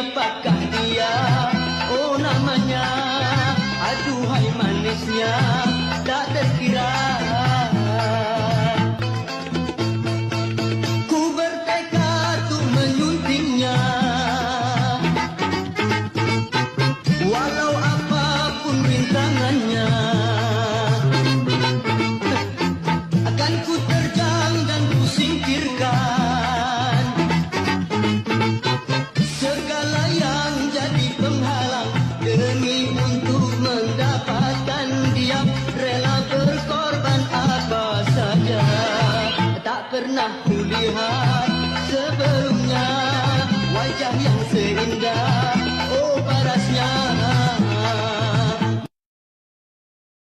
Siapakah dia? Oh namanya, aduhai manisnya, tak terkira. Ku bertekad untuk menyuntingnya, walau apapun rintangannya.